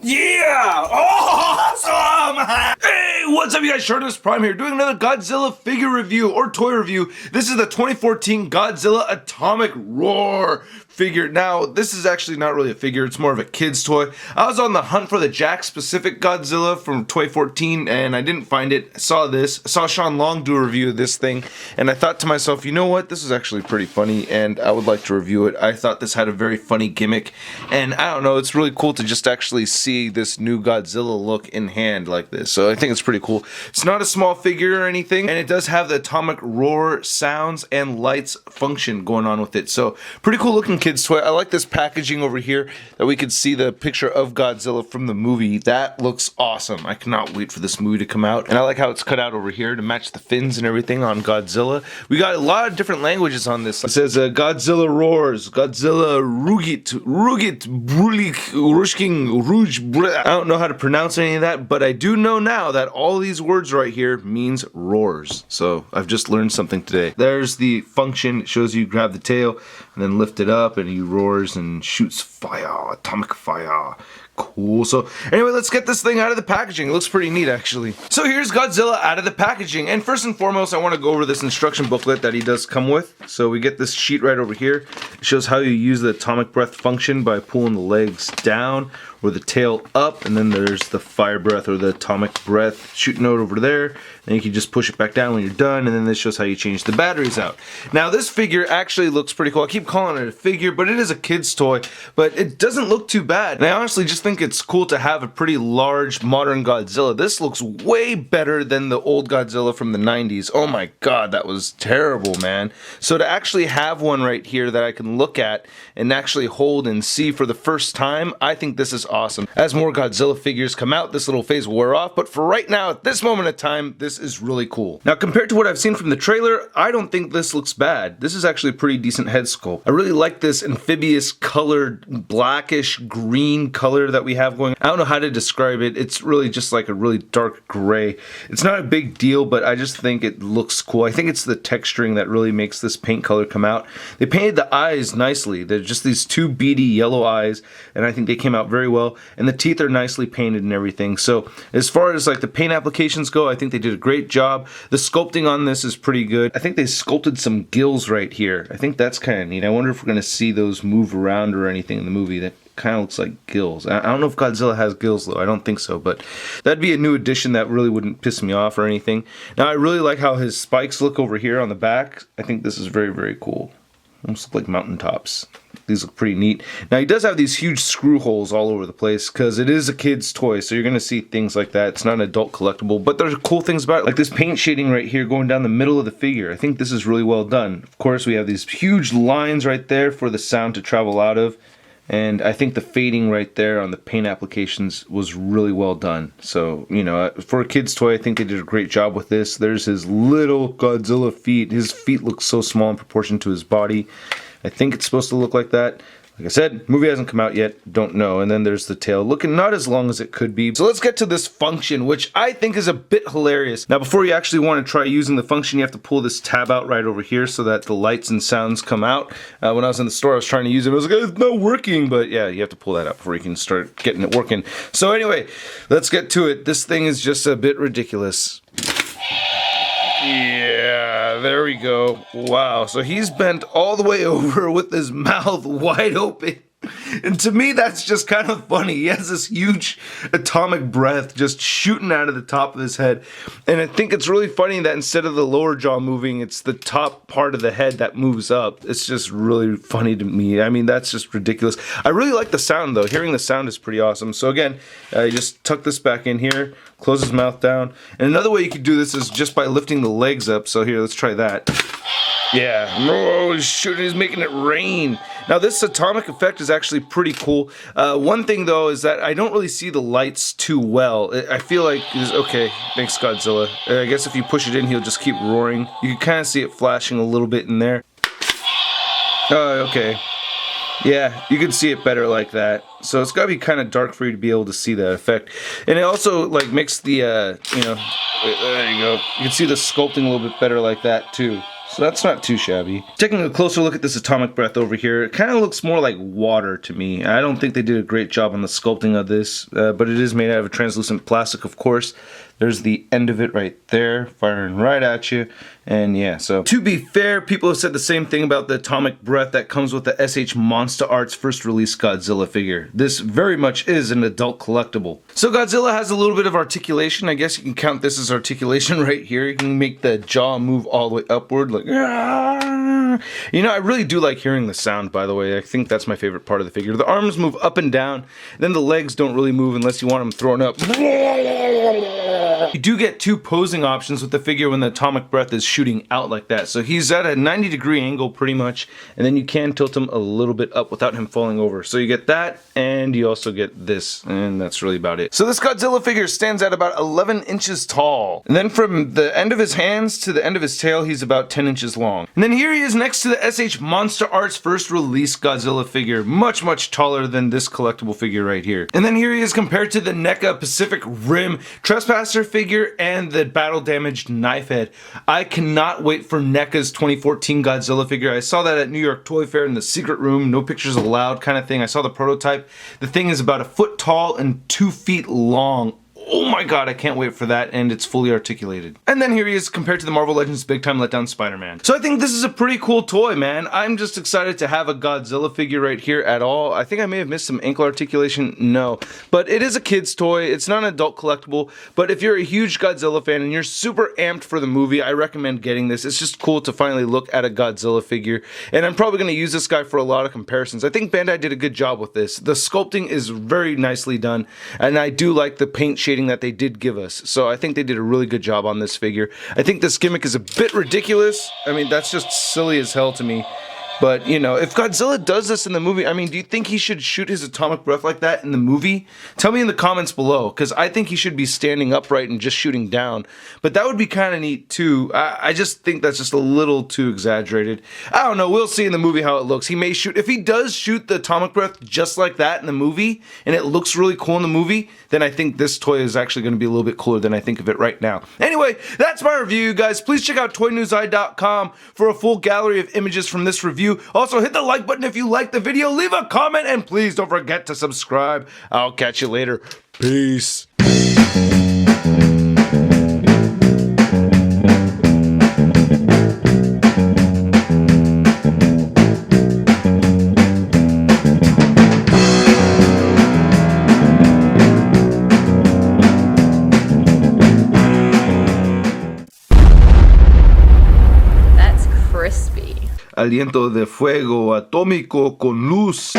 Yeah! Awesome! Hey, what's up you guys? Shortest Prime here, doing another Godzilla figure review or toy review. This is the 2014 Godzilla Atomic Roar figure. Now, this is actually not really a figure, it's more of a kid's toy. I was on the hunt for the Jakks Pacific Godzilla from 2014 and I didn't find it. I saw Sean Long do a review of this thing, and I thought to myself, you know what, this is actually pretty funny and I would like to review it. I thought this had a very funny gimmick, and I don't know, it's really cool to just actually see this new Godzilla look in hand like this. So I think it's pretty cool. It's not a small figure or anything, and it does have the Atomic Roar sounds and lights function going on with it. So pretty cool looking kid's toy. I like this packaging over here that we could see the picture of Godzilla from the movie. That looks awesome. I cannot wait for this movie to come out. And I like how it's cut out over here to match the fins and everything on Godzilla. We got a lot of different languages on this. It says Godzilla roars, Godzilla rugit, brulik, rushking, rouge. I don't know how to pronounce any of that, but I do know now that all these words right here means roars. So I've just learned something today. There's the function. It shows you grab the tail and then lift it up and he roars and shoots fire, atomic fire. Cool. So anyway, let's get this thing out of the packaging. It looks pretty neat actually. So here's Godzilla out of the packaging, and first and foremost I want to go over this instruction booklet that he does come with. So we get this sheet right over here. It shows how you use the atomic breath function by pulling the legs down or the tail up, and then there's the fire breath or the atomic breath shooting out over there, and you can just push it back down when you're done, and then this shows how you change the batteries out. Now this figure actually looks pretty cool. I keep calling it a figure, but it is a kid's toy, but it doesn't look too bad. And I honestly just think it's cool to have a pretty large modern Godzilla. This looks way better than the old Godzilla from the 90s. Oh my god, that was terrible, man. So to actually have one right here that I can look at and actually hold and see for the first time, I think this is awesome. As more Godzilla figures come out, this little phase will wear off, but for right now, at this moment in time, this is really cool. Now, compared to what I've seen from the trailer, I don't think this looks bad. This is actually a pretty decent head sculpt. I really like this amphibious colored blackish green color that we have going. I don't know how to describe it. It's really just like a really dark gray. It's not a big deal, but I just think it looks cool. I think it's the texturing that really makes this paint color come out. They painted the eyes nicely. They're just these two beady yellow eyes, and I think they came out very well. And the teeth are nicely painted and everything. So as far as like the paint applications go, I think they did a great job. The sculpting on this is pretty good. I think they sculpted some gills right here. I think that's kind of neat. I wonder if we're going to see those move around or anything in the movie. That kind of looks like gills. I don't know if Godzilla has gills though. I don't think so, but that'd be a new addition that really wouldn't piss me off or anything. Now I really like how his spikes look over here on the back. I think this is very, very cool. Almost look like mountaintops. These look pretty neat. Now he does have these huge screw holes all over the place because it is a kid's toy, so you're going to see things like that. It's not an adult collectible, but there's cool things about it, like this paint shading right here going down the middle of the figure. I think this is really well done. Of course, we have these huge lines right there for the sound to travel out of, and I think the fading right there on the paint applications was really well done. So, you know, for a kid's toy, I think they did a great job with this. There's his little Godzilla feet. His feet look so small in proportion to his body. I think it's supposed to look like that. Like I said, movie hasn't come out yet, don't know. And then there's the tail, looking not as long as it could be. So let's get to this function, which I think is a bit hilarious. Now, before you actually want to try using the function, you have to pull this tab out right over here so that the lights and sounds come out. When I was in the store, I was trying to use it. I was like, it's not working. But yeah, you have to pull that out before you can start getting it working. So anyway, let's get to it. This thing is just a bit ridiculous. Yeah, there we go. Wow, so he's bent all the way over with his mouth wide open. And to me, that's just kind of funny. He has this huge atomic breath just shooting out of the top of his head. And I think it's really funny that instead of the lower jaw moving, it's the top part of the head that moves up. It's just really funny to me. I mean, that's just ridiculous. I really like the sound, though. Hearing the sound is pretty awesome. So again, you just tuck this back in here, close his mouth down. And another way you could do this is just by lifting the legs up. So here, let's try that. Yeah, oh, he's shooting, he's making it rain. Now this atomic effect is actually pretty cool. One thing though is that I don't really see the lights too well. I feel like, okay, thanks Godzilla. I guess if you push it in, he'll just keep roaring. You can kind of see it flashing a little bit in there. Oh, okay. Yeah, you can see it better like that. So it's got to be kind of dark for you to be able to see that effect. And it also like makes the, you know, there you go. You can see the sculpting a little bit better like that too. So that's not too shabby. Taking a closer look at this atomic breath over here, it kind of looks more like water to me. I don't think they did a great job on the sculpting of this, but it is made out of a translucent plastic, of course. There's the end of it right there, firing right at you. And yeah, so to be fair, people have said the same thing about the atomic breath that comes with the SH Monster Arts first release Godzilla figure. This very much is an adult collectible. So Godzilla has a little bit of articulation. I guess you can count this as articulation right here. You can make the jaw move all the way upward, like, you know, I really do like hearing the sound, by the way. I think that's my favorite part of the figure. The arms move up and down, then the legs don't really move unless you want them thrown up. You do get two posing options with the figure when the atomic breath is shooting out like that. So he's at a 90-degree angle pretty much, and then you can tilt him a little bit up without him falling over. So you get that, and you also get this, and that's really about it. So this Godzilla figure stands at about 11 inches tall. And then from the end of his hands to the end of his tail, he's about 10 inches long. And then here he is next to the SH Monster Arts first release Godzilla figure, much, much taller than this collectible figure right here. And then here he is compared to the NECA Pacific Rim Trespasser figure and the battle damaged knife head. I cannot wait for NECA's 2014 Godzilla figure. I saw that at New York Toy Fair in the secret room, no pictures allowed kind of thing. I saw the prototype. The thing is about 1 foot tall and 2 feet long. Oh my god, I can't wait for that, and it's fully articulated. And then here he is compared to the Marvel Legends Big Time Letdown Spider-Man. So I think this is a pretty cool toy, man. I'm just excited to have a Godzilla figure right here at all. I think I may have missed some ankle articulation, no. But it is a kid's toy, it's not an adult collectible, but if you're a huge Godzilla fan and you're super amped for the movie, I recommend getting this. It's just cool to finally look at a Godzilla figure, and I'm probably going to use this guy for a lot of comparisons. I think Bandai did a good job with this. The sculpting is very nicely done, and I do like the paint shading that they did give us. So I think they did a really good job on this figure. I think this gimmick is a bit ridiculous. I mean, that's just silly as hell to me. But, you know, if Godzilla does this in the movie, I mean, do you think he should shoot his atomic breath like that in the movie? Tell me in the comments below, because I think he should be standing upright and just shooting down. But that would be kind of neat, too. I just think that's just a little too exaggerated. I don't know. We'll see in the movie how it looks. He may shoot... If he does shoot the atomic breath just like that in the movie, and it looks really cool in the movie, then I think this toy is actually going to be a little bit cooler than I think of it right now. Anyway, that's my review, you guys. Please check out toynewseye.com for a full gallery of images from this review. Also, hit the like button if you liked the video, leave a comment, and please don't forget to subscribe. I'll catch you later. Peace. Aliento de fuego atómico con luz.